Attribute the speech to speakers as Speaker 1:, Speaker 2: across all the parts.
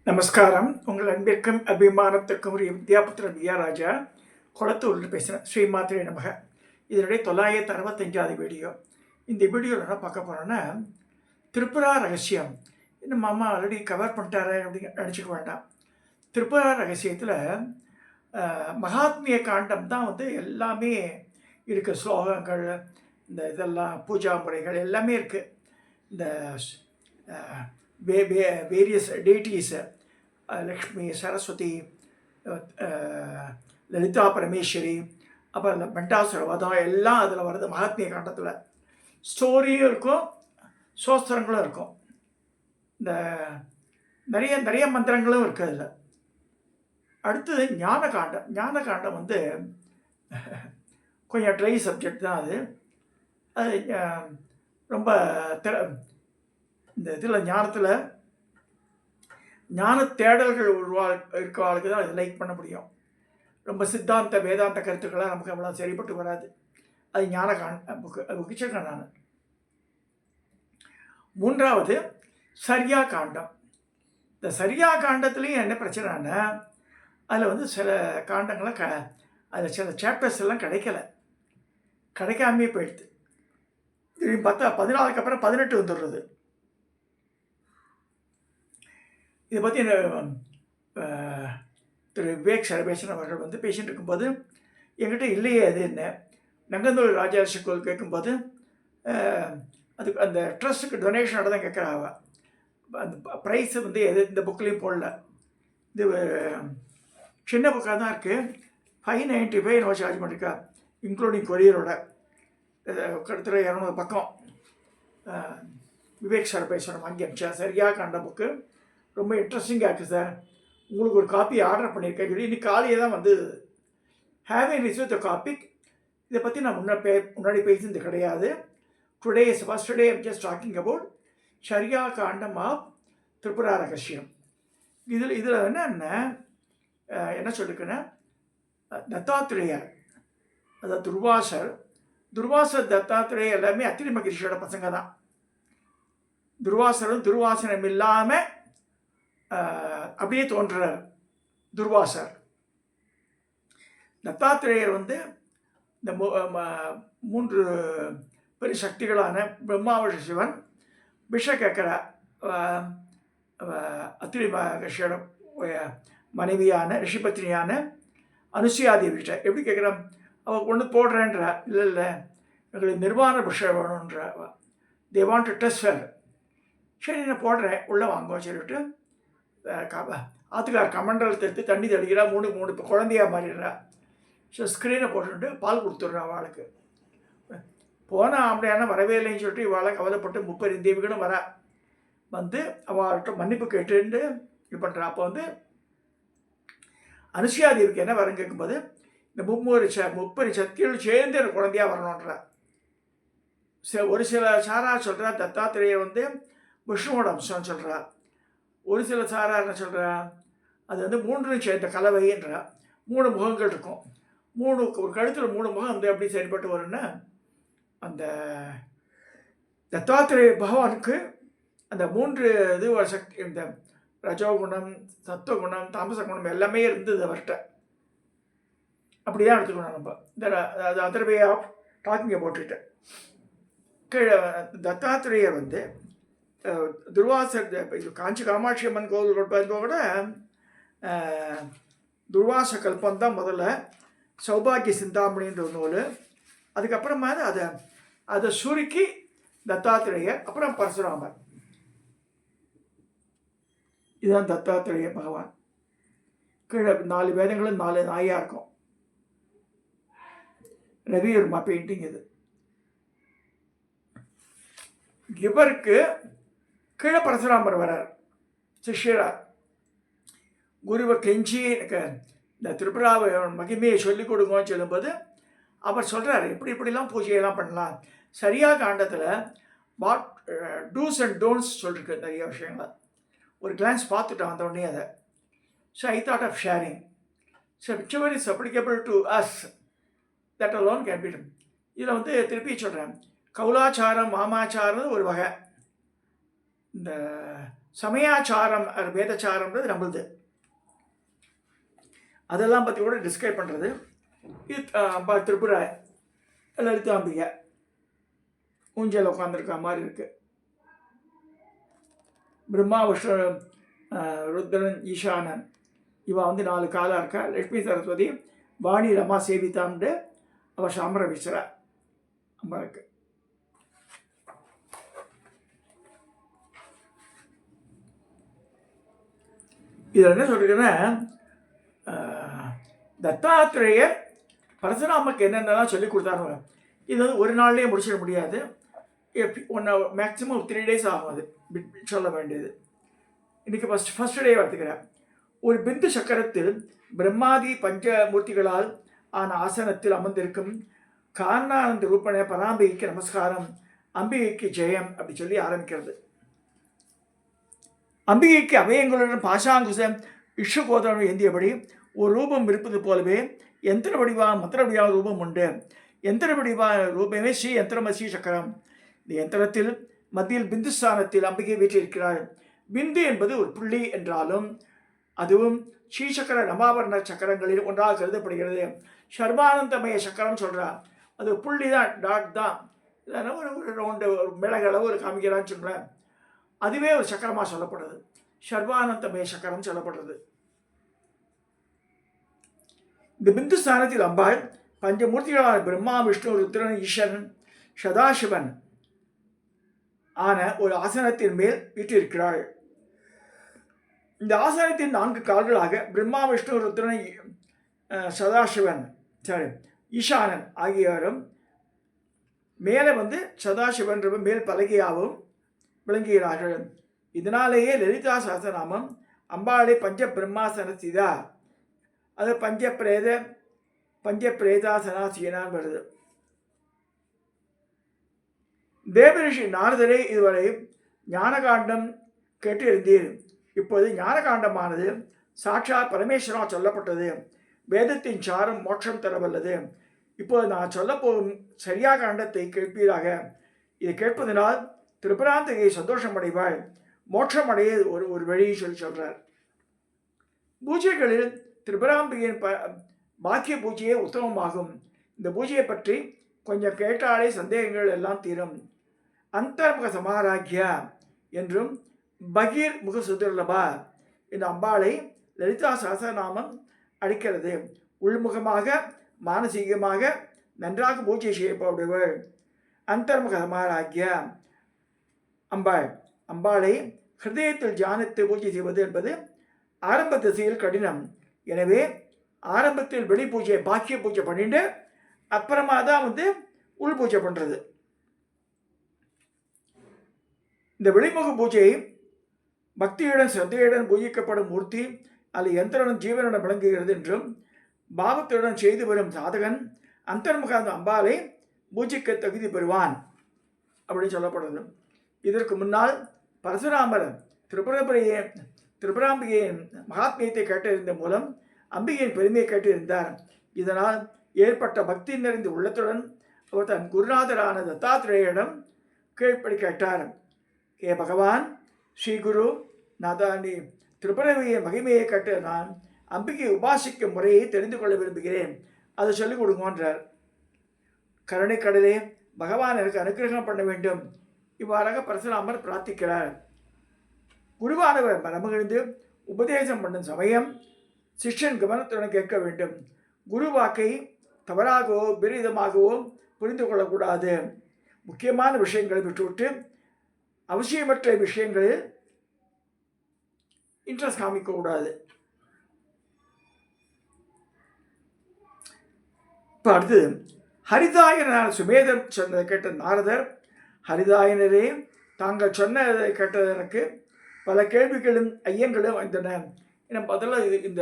Speaker 1: நமஸ்காரம். உங்கள் அன்பிற்கும் அபிமானத்திற்கும் உரிய வித்யாபுத்திரன் வித்யாராஜா குளத்தூரில் பேசுகிறேன். ஸ்ரீமாத்திரை நமக. இதனுடைய 965வது வீடியோ. இந்த வீடியோவில் என்ன பார்க்க போகிறோன்னா, திரிபுரா ரகசியம். நம்ம அம்மா ஆல்ரெடி கவர் பண்ணிட்டாரு அப்படின்னு நினச்சிக்க வேண்டாம். திரிபுரா ரகசியத்தில் மகாத்மிய காண்டம் தான் எல்லாமே இருக்குது. ஸ்லோகங்கள், இந்த இதெல்லாம் பூஜா முறைகள் எல்லாமே இருக்குது. இந்த வேரியஸ் டெய்டீஸு, லக்ஷ்மி, சரஸ்வதி, லலிதா பரமேஸ்வரி, அப்புறம் பண்டாசுர வதம் எல்லாம் அதில் வருது. மகாத்மிய காண்டத்தில் ஸ்டோரியும் இருக்கும், சோஸ்திரங்களும் இருக்கும். இந்த நிறைய நிறைய மந்திரங்களும் இருக்குது அதில். அடுத்தது ஞான காண்டம். ஞான காண்டம் கொஞ்சம் ட்ரை சப்ஜெக்ட் தான். அது ரொம்ப இந்த இதில் ஞானத்தில் ஞான தேடல்கள் இருக்க ஆளுக்கு தான் அதை லைக் பண்ண முடியும். ரொம்ப சித்தாந்த வேதாந்த கருத்துக்களாக நமக்கு அவ்வளோ சரிப்பட்டு வராது. அது ஞான புக்கு, அது முக்கிச்சிருக்கேன் நான். மூன்றாவது சரியா காண்டம். இந்த சரியா காண்டத்துலேயும் என்ன பிரச்சனைன்னா, அதில் சில காண்டங்களை அதில் சில சாப்டர்ஸ் எல்லாம் கிடைக்காமே போயிடுது. திரும்பி பார்த்தா 14க்கு அப்புறம் 18 வந்துடுறது. இதை பற்றி திரு விவேக் சரபேசன் அவர்கள் பேசிகிட்டு இருக்கும்போது என்கிட்ட இல்லையே அது என்ன நங்கந்தூர் ராஜாரிஷி கோயில் கேட்கும்போது அதுக்கு அந்த ட்ரஸ்ட்டுக்கு டொனேஷனோட தான் கேட்குறாங்க. அந்த ப்ரைஸ் எது இந்த புக்லேயும் போடல. இது சின்ன புக்காக தான் இருக்குது. 595 நம்ம சார்ஜ் பண்ணியிருக்கா, இன்க்ளூடிங் கொரியரோட. கிட்டத்தட்ட 200 பக்கம். விவேக் சரபேசன் வாங்கி அமிச்சா. சரியாக காண்ட புக்கு ரொம்ப இன்ட்ரெஸ்டிங்காக இருக்குது சார். உங்களுக்கு ஒரு காப்பி ஆர்டர் பண்ணியிருக்கேன் சொல்லி இன்னைக்கு காலையே தான் ஹேவிங் ரிசீவ் த காப்பி. இதை பற்றி நான் முன்னாடி பேசினது கிடையாது. Today is first day I'm just talking about சரியா காண்டம் ஆஃப் திரிபுரா ரகசியம். இதில் என்ன சொல்லியிருக்கேன்னா, தத்தாத்திரேயர், அதாவது துர்வாசர் தத்தாத்திரேயர் எல்லாமே அத்திரி மகிழ்ச்சியோட பசங்க தான். துர்வாசரும் துர்வாசனம் இல்லாமல் அப்படியே தோன்றுறார் துர்வாசர். தத்தாத்திரேயர் இந்த 3 பெரிய சக்திகளான பிரம்மாவிட சிவன், விஷகக்கர அத்திரி மகர்ஷியோட மனைவியான ரிஷிபத்னியான அனுசுயாதேவிட்ட எப்படி கேட்குறான், அவள் ஒன்று போடுறேன்றா. இல்லை எங்களுக்கு நிர்வாண புருஷர் வேணுன்ற. They want to test her. சரி நான் போடுறேன், உள்ளே வாங்குவோம் சொல்லிவிட்டு ஆற்றுக்கார கமண்டலத்தை எடுத்து தண்ணி தெளிக்கிறா. 3 குழந்தையாக மாறிடுறா. ஸோ ஸ்க்ரீனை போட்டுட்டு பால் கொடுத்துட்றா அவளுக்கு. போனால் அப்படியான வரவே இல்லைன்னு சொல்லிட்டு இவாளை கவலைப்பட்டு 30 தேவிகளும் வரா. அவள்கிட்ட மன்னிப்பு கேட்டுட்டு இது பண்ணுறா. அப்போ அனுசுயாதேவிக்கு என்ன வரன்னு கேட்கும்போது, இந்த 30 சக்திகள் சேர்ந்து ஒரு குழந்தையாக வரணுன்றா. ஒரு சில சாரா சொல்கிறா தத்தாத்திரேயர் விஷ்ணுவோட அம்சம்னு சொல்கிறா. ஒரு சில சாரா என்ன சொல்கிறா, அது 3 சேர்ந்த கலவைன்றா. 3 முகங்கள் இருக்கும். ஒரு கழுத்தில் 3 முகம் எப்படி செயல்பட்டு வரும்னா, அந்த தத்தாத்திரேய பகவானுக்கு அந்த 3 இது சக்தி, இந்த ரஜோகுணம், சத்துவகுணம், தாமச குணம் எல்லாமே இருந்தது அவர்கிட்ட. அப்படி தான் எடுத்துக்கணும் நம்ம. இந்த other way of talking about it. கீழே தத்தாத்திரேயர் துர்வாசர், இது காஞ்சி காமாட்சி அம்மன் கோவில் கூட துர்வாச கல்பம் தான் முதல்ல. சௌபாகிய சிந்தாமணின்ற ஒரு நூல். அதுக்கப்புறமா அதை சுருக்கி தத்தாத்திரேயர், அப்புறம் பரசுராமர். இதுதான் தத்தாத்திரேய பகவான். கீழே 4 வேதங்களும் 4 நாயாக இருக்கும். ரவிவர்மா பெயிண்டிங் இது. இவருக்கு கீழே பரசுராமர் வரார் சிஷ்யரா. குருவை கெஞ்சி எனக்கு இந்த திரிபுராவை மகிமையை சொல்லிக் கொடுங்கன்னு சொல்லும்போது அவர் சொல்கிறார், இப்படிலாம் பூஜையெல்லாம் பண்ணலாம். சரியாக காண்டத்தில் வாட் டூஸ் அண்ட் டோன்ட்ஸ் சொல்லிருக்கு நிறைய விஷயங்கள். ஒரு கிளான்ஸ் பார்த்துட்டோம் அந்த உடனே அதை. So I thought of sharing. So whichever is applicable to us, that alone can be done. இதில் திருப்பி சொல்கிறேன், கௌலாச்சாரம் வாமாச்சாரம் ஒரு வகை. இந்த சமயாச்சாரம் வேதச்சாரம்ன்றது நம்மளுது. அதெல்லாம் பற்றி கூட டிஸ்கிரைப் பண்ணுறது. இது அம்பாள் திரிபுர லலிதாம்பிகை ஊஞ்சல் உட்காந்துருக்க மாதிரி இருக்குது. பிரம்மா விஷ்ணு ருத்ரன் ஈசானன் இவ வந்து 4 காலாக இருக்கா. லட்சுமி சரஸ்வதி வாணி ரமா சேவிதான்னு அவள் சாமர விசரா அம்பாளுக்கு. இதில் என்ன சொல்கிறேன்னா, தத்தாத்திரேயர் பரசுராமருக்கு என்னென்னலாம் சொல்லி கொடுத்தாரு. இது வந்து ஒரு நாள்லேயே முடிச்சிட முடியாது. மேக்ஸிமம் 3 days ஆகும் அது சொல்ல வேண்டியது. இன்றைக்கி ஃபஸ்ட் டே எடுத்துக்கிறேன். ஒரு பிந்து சக்கரத்தில் பிரம்மாதி பஞ்சமூர்த்திகளால் ஆன ஆசனத்தில் அமர்ந்திருக்கும் காரணானந்த ரூபண பராம்பிகைக்கு நமஸ்காரம், அம்பிகைக்கு ஜெயம் அப்படி சொல்லி ஆரம்பிக்கிறது. அம்பிகைக்கு அபயங்களுடன் பாசாங்குசம் இஷ்ணுகோதரம் ஏந்தியபடி ஒரு ரூபம் இருப்பது போலவே யந்திர வடிவா மந்திர வடிவான ரூபம் உண்டு. யந்திர வடிவான ரூபமே ஸ்ரீ யந்திரமசி சக்கரம். இந்த யந்திரத்தில் மத்தியில் பிந்து ஸ்தானத்தில் அம்பிகை வீற்றிருக்கிறாள். பிந்து என்பது ஒரு புள்ளி என்றாலும் அதுவும் ஸ்ரீசக்கர ரமாபரண சக்கரங்களில் ஒன்றாக கருதப்படுகிறது. சர்வானந்தமய சக்கரம் சொல்கிறார். அது புள்ளி தான், டாட் தான். ஒரு ரவுண்டு ஒரு மிளகளவு ஒரு காமிக்கிறான்னு சொல்கிறேன். அதுவே ஒரு சக்கரமாக சொல்லப்படுறது. சர்வானந்தமய சக்கரம் சொல்லப்படுறது. இந்த பிந்து ஸ்தானத்தில் அம்பாள் பஞ்சமூர்த்திகளான பிரம்மா விஷ்ணு ருத்ரன் ஈஸ்வரன் சதாசிவன் ஆன ஒரு ஆசனத்தின் மேல் வீற்றிருக்கிறாள். இந்த ஆசனத்தின் 4 கால்களாக பிரம்மா விஷ்ணு ருத்ரன் சதாசிவன் ஈசானன் ஆகியோரும் மேலே வந்து சதாசிவன் மேல் பலகையாகவும் விளங்குகிறார்கள். இதனாலேயே லலிதா சஹஸ்ரநாமம் அம்பாளை பஞ்ச பிரம்மாசனசிதா, அது பஞ்சப்பிரேதாசனாசீனான் வருது. தேவரிஷி நாரதரை இதுவரை ஞானகாண்டம் கேட்டு இருந்தீர். இப்போது ஞானகாண்டமானது சாட்சாத் பரமேஸ்வரா சொல்லப்பட்டது. வேதத்தின் சாரம் மோட்சம் தரவல்லது. இப்போது நான் சொல்லப்போகும் சரியா காண்டத்தை கேட்பீராக. இதை கேட்பதனால் திரிபுராந்திகை சந்தோஷமடைவாள். மோட்சம் அடைய ஒரு வழியை சொல்கிறார். பூஜைகளில் திரிபுராம்பிகையின் பாக்கிய பூஜையே உத்தமமாகும். இந்த பூஜையை பற்றி கொஞ்சம் கேட்டாலே சந்தேகங்கள் எல்லாம் தீரும். அந்தர்முக சமாராக்கியா என்றும் பகீர் முக சுதுர்லபா இந்த அம்பாளை லலிதா சஹஸ்ரநாமம் அளிக்கிறது. உள்முகமாக மானசீகமாக நன்றாக பூஜை செய்யப்படுவள் அந்தர்முக சமாராக்கியா அம்பாளை ஹிருதயத்தில் தியானித்து பூஜை செய்வது என்பது ஆரம்ப திசையில் கடினம். எனவே ஆரம்பத்தில் வெளி பூஜை பாக்கிய பூஜை பண்ணிட்டு அப்புறமா தான் வந்து உள் பூஜை பண்ணுறது. இந்த வெளிமுக பூஜை பக்தியுடன் சிரத்தையுடன் பூஜிக்கப்படும் மூர்த்தி அல்லது யந்திரனும் ஜீவனுடன் விளங்குகிறது என்றும் பாவத்துடன் செய்து வரும் சாதகன் அந்தர்முக அம்பாளை பூஜிக்க தகுதி பெறுவான் அப்படின்னு சொல்லப்படுறது. இதற்கு முன்னால் பரசுராமர் திரிபுராம்பிகையின் மகாத்மியத்தை கேட்டிருந்த மூலம் அம்பிகையின் பெருமையை கேட்டிருந்தார். இதனால் ஏற்பட்ட பக்தி நிறைந்த உள்ளத்துடன் அவர் தன் குருநாதரான தத்தாத்திரேயரிடம் கீழ்ப்படி கேட்டார். ஏ பகவான், ஸ்ரீ குரு நாதானி திரிபுரவியின் மகிமையை கேட்டு நான் அம்பிகை உபாசிக்கும் முறையை தெரிந்து கொள்ள விரும்புகிறேன். அதை சொல்லிக் கொடுங்கன்றார். கருணைக்கடலே, பகவான் எனக்கு அனுகிரகம் பண்ண வேண்டும். இவ்வாறாக பரசுராமர் பிரார்த்திக்கிறார். குருவானவர் மனமகிழ்ந்து உபதேசம் பண்ணும் சமயம் சிஷ்யன் கவனத்துடன் கேட்க வேண்டும். குரு வாக்கை தவறாகவோ விபரீதமாகவோ புரிந்து கொள்ளக்கூடாது. முக்கியமான விஷயங்களை விட்டுவிட்டு அவசியமற்ற விஷயங்களில் இன்ட்ரெஸ்ட் காமிக்கக்கூடாது. இப்போ அடுத்தது ஹரிதாயனான சுமேதர் சொன்னதை கேட்ட நாரதர், ஹரிதாயனரே, தாங்கள் சொன்னதை கேட்டது எனக்கு பல கேள்விகளும் ஐயங்களும் வந்தன. ஏன்னா பதில் இந்த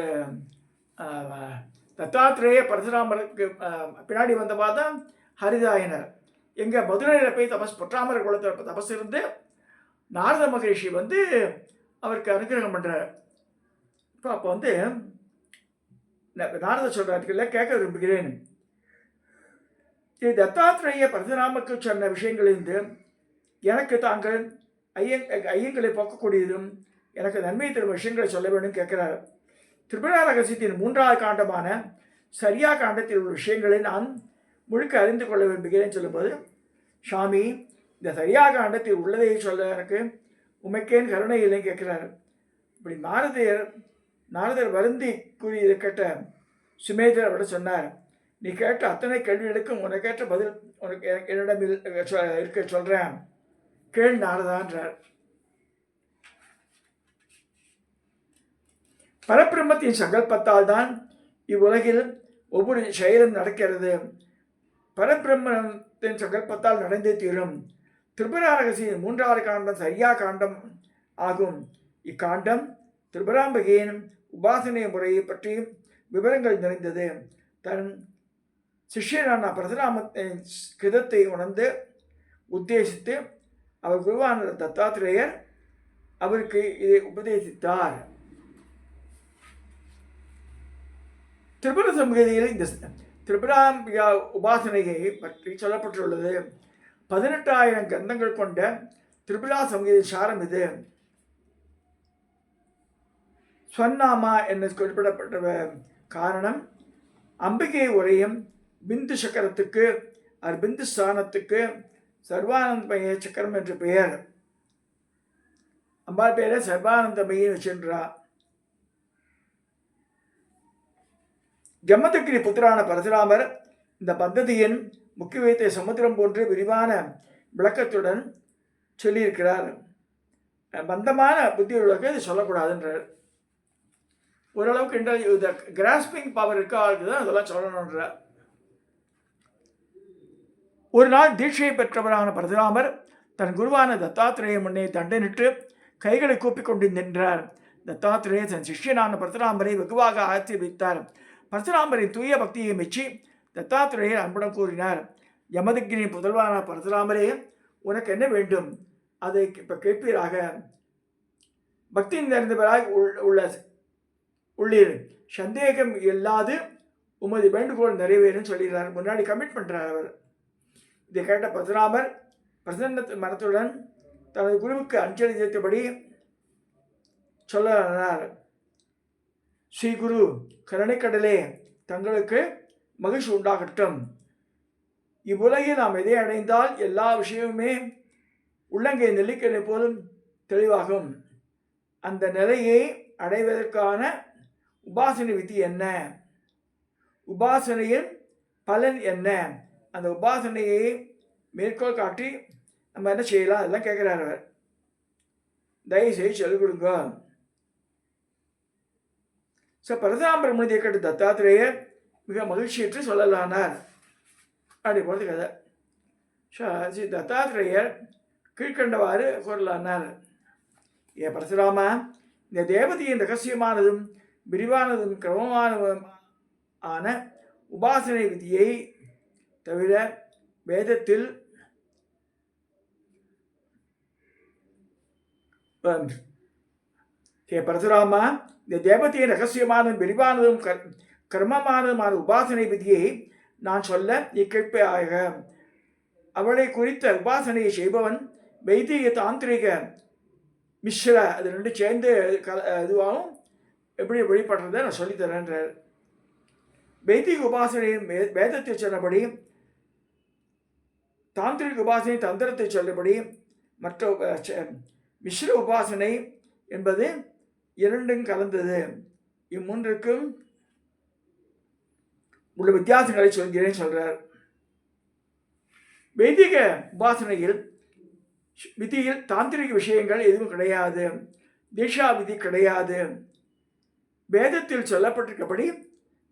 Speaker 1: தத்தாத்திரேய பரசுராமருக்கு பின்னாடி வந்தவா தான் ஹரிதாயனர். எங்கள் மதுரையில் போய் பொற்றாமர் குளத்தில் தபஸ் இருந்து நாரத மகரிஷி வந்து அவருக்கு அனுகிரகம் பண்ணுறார். அப்போ வந்து நாரத சொல்கிறாருக்குள்ள கேட்க விரும்புகிறேன். இது தத்தாத்திரேய பரசுராமருக்கு சொன்ன விஷயங்களிலிருந்து எனக்கு தாங்கள் ஐயங்களை போக்கக்கூடியதும் எனக்கு நன்மை தரும் விஷயங்களை சொல்ல வேண்டும் கேட்கிறார். திரிபுரா ரகசியத்தின் 3வது காண்டமான சரியா காண்டத்தில் உள்ள விஷயங்களை நான் முழுக்க அறிந்து கொள்ள விரும்புகிறேன் சொல்லும்போது, சாமி இந்த சரியா காண்டத்தில் உள்ளதை சொல்ல எனக்கு உமைக்கேன் கருணை இல்லைன்னு கேட்கிறார். இப்படி நாரதர் வருந்தி கூறியதை கேட்ட சுமேதர் அவட சொன்னார், நீ கேட்ட அத்தனை கேள்விகளுக்கும் உனக்கு கேட்ட பதில் உனக்கு என்னிடம் இருக்க சொல்கிறேன், கேள் நாரதான்றார். பரபிரம்மத்தின் சங்கல்பத்தால் தான் இவ்வுலகில் ஒவ்வொரு செயலும் நடக்கிறது. பரபிரம்மத்தின் சங்கல்பத்தால் நடந்தே தீரும். திரிபுரா ரகசியம் 3வது காண்டம் சரியா காண்டம் ஆகும். இக்காண்டம் திரிபுராம்பிகையின் உபாசனை முறையை பற்றி விவரங்கள் நிறைந்தது. தன் சிஷ்யனான பரசுராமத்தின் கிதத்தை உணர்ந்து உத்தேசித்து அவர் குருவான தத்தாத்திரேயர் அவருக்கு இதை உபதேசித்தார். திரிபுர சம்ஹிதையில் இந்த திரிபுராம்பிகா உபாசனையை பற்றி சொல்லப்பட்டுள்ளது. 18,000 கந்தங்கள் கொண்ட திரிபுரா சம்ஹிதை சாரம் இது. ஸ்வன்னாமா என குறிப்பிடப்பட்ட காரணம் அம்பிகை உரையும் பிந்து சக்கரத்துக்கு பிந்து ஸ்தானத்துக்கு சர்வானந்தமய சக்கரம் என்று பெயர். அம்பாள் பேரை சர்வானந்தமயை வச்சுன்றா. ஜமதகிரி புத்திரான பரசுராமர் இந்த பத்ததியின் முக்கியத்துவத்தை சமுத்திரம் போன்று விரிவான விளக்கத்துடன் சொல்லியிருக்கிறார். பந்தமான புத்தியுள்ளவர்களுக்கு இது சொல்லக்கூடாதுன்றார். ஓரளவுக்கு இந்த கிராஸ்பிங் பவர் இருக்க ஆளுக்கு தான் அதெல்லாம் சொல்லணுன்றார். ஒரு நாள் தீட்சையை பெற்றவரான பரசுராமர் தன் குருவான தத்தாத்திரேய முன்னே தண்டனிட்டு கைகளை கூப்பிக்கொண்டு நின்றார். தத்தாத்திரேய தன் சிஷ்யனான பரசுராமரை வெகுவாக ஆசீர்வதித்தார். பரசுராமரின் தூய பக்தியை மெச்சி தத்தாத்திரேயர் அன்புடன் கூறினார், யமதகிரியின் புதல்வான பரசுராமரே, உனக்கு என்ன வேண்டும் அதை இப்போ கேட்பீராக. பக்தி நிறைந்தவராய் உள்ளீர், சந்தேகம் இல்லாது உமது வேண்டுகோள் நிறைவேறும் சொல்கிறார். முன்னாடி கமிட் பண்ணுறார் அவர். இதை கேட்ட பரசுராமர் பிரசன்ன மனத்துடன் தனது குருவுக்கு அஞ்சலி செலுத்தபடி சொல்லலானார். ஸ்ரீ குரு கருணைக்கடலே, தங்களுக்கு மகிழ்ச்சி உண்டாகட்டும். இவ்வுலகில் நாம் எதை அடைந்தால் எல்லா விஷயமுமே உள்ளங்கை நெல்லிக்கனை போலும் தெளிவாகும். அந்த நிலையை அடைவதற்கான உபாசனை விதி என்ன, உபாசனையின் பலன் என்ன, அந்த உபாசனையை மேற்கோள் காட்டி நம்ம என்ன செய்யலாம் அதெல்லாம் கேட்குறாரு அவர். தயவுசெய்து சொல்லிக் கொடுங்க. பரசுராமர் முனிதை கேட்டு தத்தாத்திரேயர் மிக மகிழ்ச்சியற்று சொல்லலானார். அப்படி போகிறது கதை. ஸ்ரீ தத்தாத்திரேயர் கீழ்கண்டவாறு கூறலானார். ஏ பரசுராமா, இந்த தேவதையின் ரகசியமானதும் விரிவானதும் கிரமமானதும் ஆன உபாசனை விதியை தவிர வேதத்தில் பரசுராமா, இந்த தேவதையின் ரகசியமானதும் விரிவானதும் கர்மமானதுமான உபாசனை விதியை நான் சொல்ல இக்கேட்பாயாக. அவளை குறித்த உபாசனையை செய்பவன் வைதிக தாந்திரிக மிஸ்ர அது ரெண்டு சேர்ந்து இதுவாகவும் எப்படி வழிபடுறதை நான் சொல்லித்தரேன்றார். வைதிக உபாசனையின் வேதத்தை சொன்னபடி, தாந்திரிக உபாசனை தந்திரத்தை சொல்லபடி, மற்ற மிஸ்ர உபாசனை என்பது இரண்டும் கலந்தது. இம்மூன்றுக்கும் உள்ள வித்தியாசங்களை சொல்கிறேன் சொல்றார். வைதிக உபாசனையில் விதியில் தாந்திரிக விஷயங்கள் எதுவும் கிடையாது, தீட்சா விதி கிடையாது. வேதத்தில் சொல்லப்பட்டிருக்கபடி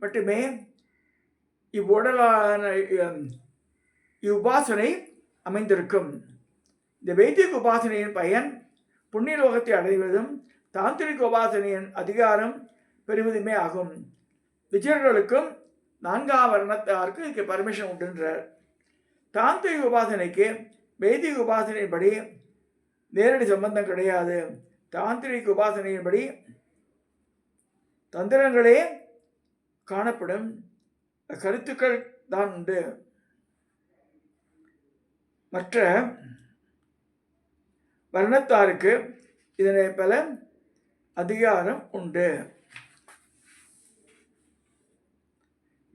Speaker 1: மட்டுமே இவ்வுடலான இவ்வுபாசனை அமைந்திருக்கும். இந்த வைதிக உபாசனையின் பயன் புண்ணிய லோகத்தை அடைவதும் தாந்திரிக உபாசனையின் அதிகாரம் பெறுவதுமே ஆகும். விஜயர்களுக்கும் 4ஆம் வர்ணத்தாருக்கு இதுக்கு பர்மிஷன் உண்டுன்றார். தாந்திரிக உபாசனைக்கு வைதிக உபாசனையின்படி நேரடி சம்பந்தம் கிடையாது. தாந்திரிக உபாசனையின்படி தந்திரங்களே காணப்படும், கருத்துக்கள் தான் உண்டு. மற்ற வர்ணத்தாருக்கு இதனை பல அதிகாரம் உண்டு.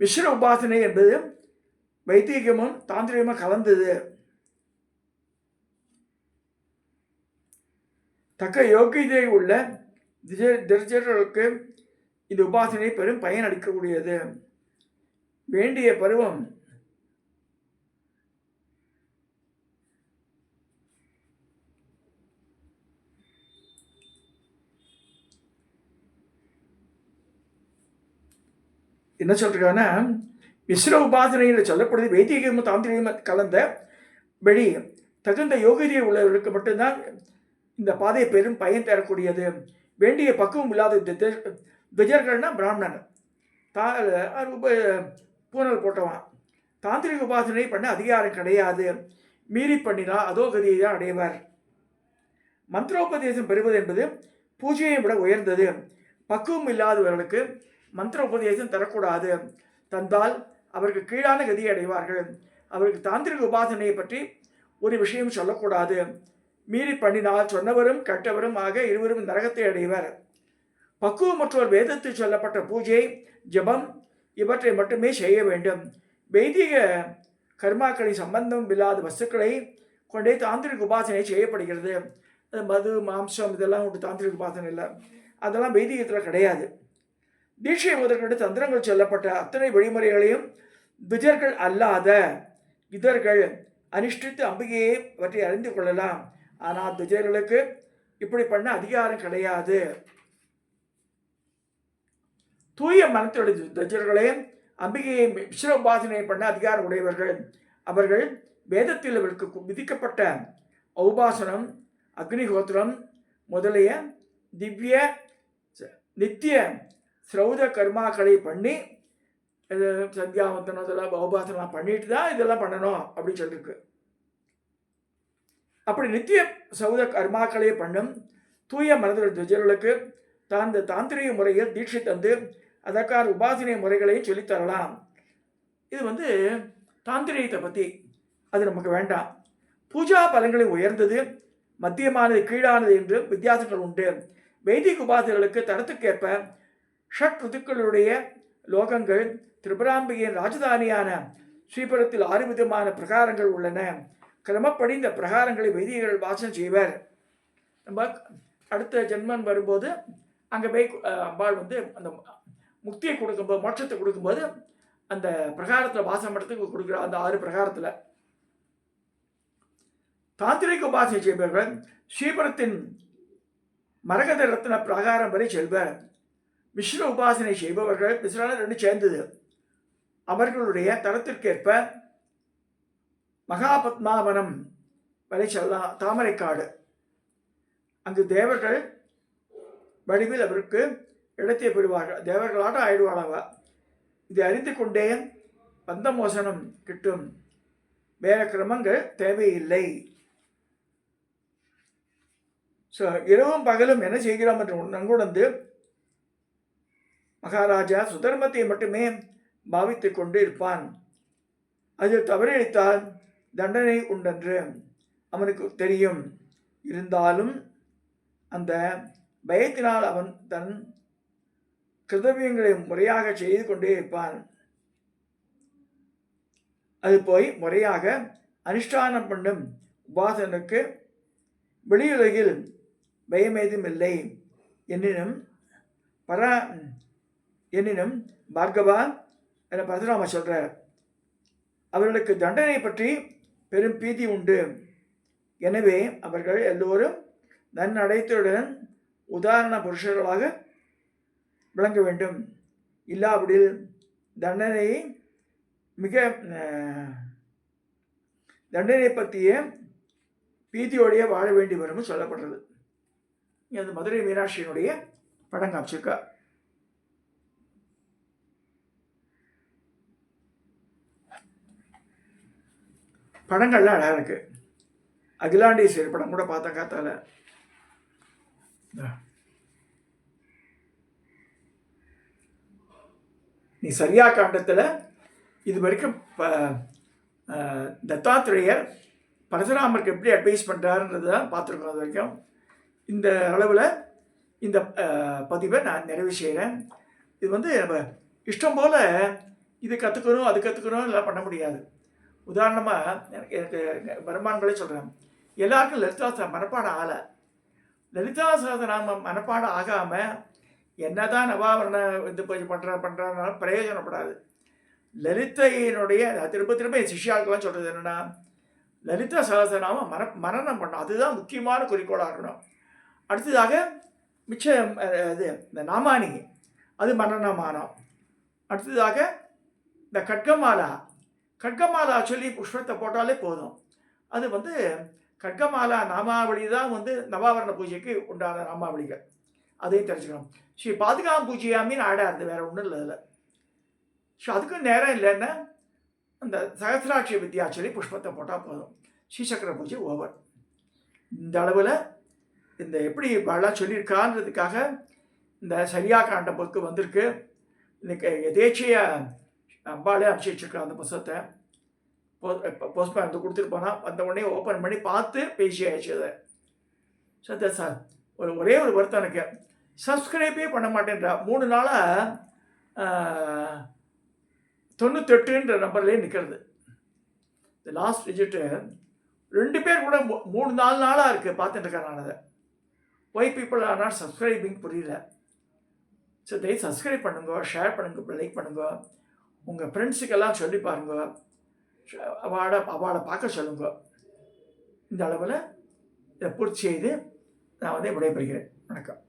Speaker 1: மிஸ்ர உபாசனை என்பது வைதிகமும் தாந்திரிகமும் கலந்தது. தக்க யோகியதை உள்ள திர்ஜர்களுக்கு இந்த உபாசனை பெரும் பயன் அளிக்கக்கூடியது. வேண்டிய பருவம் என்ன சொல்றாங்கன்னா, மிஸ்ர உபாசனையில் சொல்லப்படுது வைதிகமும் தாந்திரிகமும் கலந்த வெளி தகுந்த யோகியதை உள்ளவர்களுக்கு மட்டும்தான் இந்த பாதை பெரும் பயன் தரக்கூடியது. வேண்டிய பக்குவம் இல்லாத துஜர்கள்னா பிராமணன் பூனல் போட்டவன் தாந்திரிக உபாசனை பண்ண அதிகாரம் கிடையாது. மீறி பண்ணினா அதோ கதியை தான் அடைவார். மந்திரோபதேசம் பெறுவது என்பது பூஜையை விட உயர்ந்தது. பக்குவம் இல்லாதவர்களுக்கு மந்திர உபதேசம் தரக்கூடாது. தந்தால் அவருக்கு கீழான கதியை அடைவார்கள். அவருக்கு தாந்திரிக உபாசனையை பற்றி ஒரு விஷயம் சொல்லக்கூடாது. மீறி பண்ணினால் சொன்னவரும் கெட்டவரும் ஆக இருவரும் நரகத்தை அடைவர். பக்குவமற்றோர் வேதத்தில் சொல்லப்பட்ட பூஜை ஜபம் இவற்றை மட்டுமே செய்ய வேண்டும். வைதிக கர்மாக்களின் சம்பந்தம் இல்லாத வஸ்துக்களை கொண்டே தாந்திரிக உபாசனை செய்யப்படுகிறது. மது மாம்சம் இதெல்லாம் ஒரு தாந்திரிக உபாசனை இல்லை, அதெல்லாம் வைதிகத்தில் கிடையாது. தீட்சை முதற்கொண்டு தந்திரங்கள் சொல்லப்பட்ட அத்தனை வழிமுறைகளையும் துஜர்கள் அல்லாத இதர்கள் அனுஷ்டித்து அம்பிகையை பற்றி அறிந்து கொள்ளலாம். ஆனால் துஜர்களுக்கு இப்படி பண்ண அதிகாரம் கிடையாது. தூய மனத்தோட துஜர்களே அம்பிகையை மிஸ்ர உபாசனை பண்ண அதிகாரம் உடையவர்கள். அவர்கள் வேதத்தில் அவர்களுக்கு விதிக்கப்பட்ட உபாசனம் அக்னிஹோத்திரம் முதலிய திவ்ய நித்திய ஸ்ரௌத கர்மாக்களை பண்ணி சந்தியாவந்தனம் இதெல்லாம் உபாசனம் பண்ணிட்டு தான் இதெல்லாம் பண்ணணும் அப்படின்னு சொல்லியிருக்கு. அப்படி நித்திய சௌத கர்மாக்களை பண்ணும் தூய மனதில் துஜர்களுக்கு தான் தாந்திரிக முறையில் தீட்சை தந்து அதற்கான உபாசனை முறைகளையும் சொல்லித்தரலாம். இது தாந்திரிகத்தை பற்றி, அது நமக்கு வேண்டாம். பூஜா பலன்களை உயர்ந்தது மத்தியமானது கீழானது என்று வித்தியாசங்கள் உண்டு. வைதிக உபாசனைகளுக்கு தரத்துக்கேற்ப ஷட் ருத்துக்களுடைய லோகங்கள் திரிபுராம்பிகையின் ராஜதானியான ஸ்ரீபுரத்தில் 6 விதமான பிரகாரங்கள் உள்ளன. கிரமப்படி இந்த பிரகாரங்களை வைதிகர்கள் வாசனை செய்வர். நம்ம அடுத்த ஜென்மன் வரும்போது அங்கே போய் அம்பாள் அந்த முக்தியை கொடுக்கும்போது மோட்சத்தை கொடுக்கும்போது அந்த பிரகாரத்தில் வாசம் படத்துக்கு கொடுக்குற அந்த 6 பிரகாரத்தில் தாந்திரிக உபாசனை செய்பவர்கள் ஸ்ரீபுரத்தின் மரகத ரத்ன பிரகாரம் வரை செல்வர். மிஸ்ர உபாசனை செய்பவர்கள் மிஸ்ரான 2 சேர்ந்தது. அவர்களுடைய தரத்திற்கேற்ப மகாபத்மாவனம் வரை செல்லலாம். தாமரைக்காடு அங்கு தேவர்கள் வடிவில் அவருக்கு இடத்தை பெறுவார்கள். தேவர்களாட்டம் ஆயிடுவாளவா. இதை அறிந்து கொண்டே பந்தமோசனம் கிட்டும். வேற கிரமங்கள் தேவையில்லை. ஸோ இரவும் பகலும் என்ன செய்கிறோம் என்று நன்குணர்ந்து மகாராஜா சுதர்மத்தை மட்டுமே பாவித்து கொண்டு இருப்பான். அதில் தவறிழைத்தால் தண்டனை உண்டென்று அவனுக்கு தெரியும். இருந்தாலும் அந்த பயத்தினால் அவன் தன் கிருதவியங்களை முறையாக செய்து கொண்டே இருப்பான். அது போய் முறையாக அனுஷ்டானம் பண்ணும் உபாசனுக்கு வெளியுலகில் பயமேதும் இல்லை. எனினும் பார்கவா என பரசுராம சொல்றார். அவர்களுக்கு தண்டனை பற்றி பெரும் பீதி உண்டு. எனவே அவர்கள் எல்லோரும் நன்னடைத்துடன் உதாரண புருஷர்களாக விளங்க வேண்டும். இல்லாவிடில் தண்டனை பற்றிய பீதியோடைய வாழ வேண்டி வரும் சொல்லப்படுறது. அது மதுரை மீனாட்சியினுடைய படம் காமிச்சிருக்கா. படங்கள்லாம் அழகாக இருக்கு. அகிலாண்டேஸ்வரி படம் கூட பார்த்தா காத்தால. நீ சரியா காண்டத்தில் இது வரைக்கும் தத்தாத்திரேயர் பரசுராமருக்கு எப்படி அட்வைஸ் பண்ணுறாருன்றது தான் பார்த்துருக்கோம். அது வரைக்கும் இந்த அளவில் இந்த பதிவை நான் நிறைவு செய்கிறேன். இது வந்து நம்ம இஷ்டம் போல் இது கற்றுக்கணும் அது கற்றுக்கணும் எல்லாம் பண்ண முடியாது. உதாரணமாக எனக்கு வருமானங்களே சொல்கிறேன். எல்லாருக்கும் லலிதா மனப்பாடம் ஆகலை. லலிதா சகஸ்ரநாமம் மனப்பாடம் ஆகாமல் என்னதான் நவாவரண இது போய் பண்ணுறதுனால பிரயோஜனப்படாது. லலிதையினுடைய திரும்ப திரும்ப என் சிஷ்யாவுக்கெல்லாம் சொல்கிறது என்னென்னா, லலிதா சகஸ்ரநாமம் மனனம் பண்ணணும். அதுதான் முக்கியமான குறிக்கோளாக இருக்கணும். அடுத்ததாக மிச்சம் இது இந்த நாமானி அது மனநமானம். அடுத்ததாக இந்த கட்கமாலா சொல்லி புஷ்பத்தை போட்டாலே போதும். அது வந்து கட்கமாலா நாமாவளி தான் வந்து நவாவரண பூஜைக்கு உண்டான நாமாவளிகள். அதையும் தெரிஞ்சுக்கணும். ஸ்ரீ பாதுகாம் பூஜையாமின்னு ஆடாது, வேறு ஒன்றும் இல்லை அதில். ஸோ அதுக்கும் நேரம் இல்லைன்னா அந்த சகசிராட்சி வித்யா சொல்லி புஷ்பத்தை போட்டால் போதும். ஸ்ரீசக்கர பூஜை ஓவர். இந்த அளவில் இந்த எப்படி வாழலாம் சொல்லியிருக்கான்றதுக்காக இந்த சரியா காண்ட புக்கு வந்திருக்கு. இன்னைக்கு எதேச்சையாக அம்பாலே அனுப்பிச்சி வச்சுருக்கேன் அந்த புஸ்தகத்தை. போஸ்ட்மேன் வந்து கொடுத்துட்டு போனால் வந்த உடனே ஓப்பன் பண்ணி பார்த்து பேசி ஆயிடுச்சு அதை. சத்யா சார் ஒரே ஒரு வருத்தம் எனக்கு, சப்ஸ்கிரைபே பண்ண மாட்டேன்றா. 3 நாளாக 98ன்ற நம்பர்லேயே நிற்கிறது. இந்த லாஸ்ட் டிஜிட்டு 2 பேர் கூட 3-4 நாளாக இருக்குது பார்த்துட்டு இருக்கேன் நான் அதை. Y people are not subscribing புரியல. ஸோ தயவு சப்ஸ்கிரைப் பண்ணுங்க, ஷேர் பண்ணுங்க, லைக் பண்ணுங்க, உங்கள் ஃப்ரெண்ட்ஸுக்கெல்லாம் சொல்லி பாருங்க, அவளை பார்க்க சொல்லுங்க. இந்த அளவில் இதை பூர்த்தி செய்து நான் வந்து விடைபெறுகிறேன். வணக்கம்.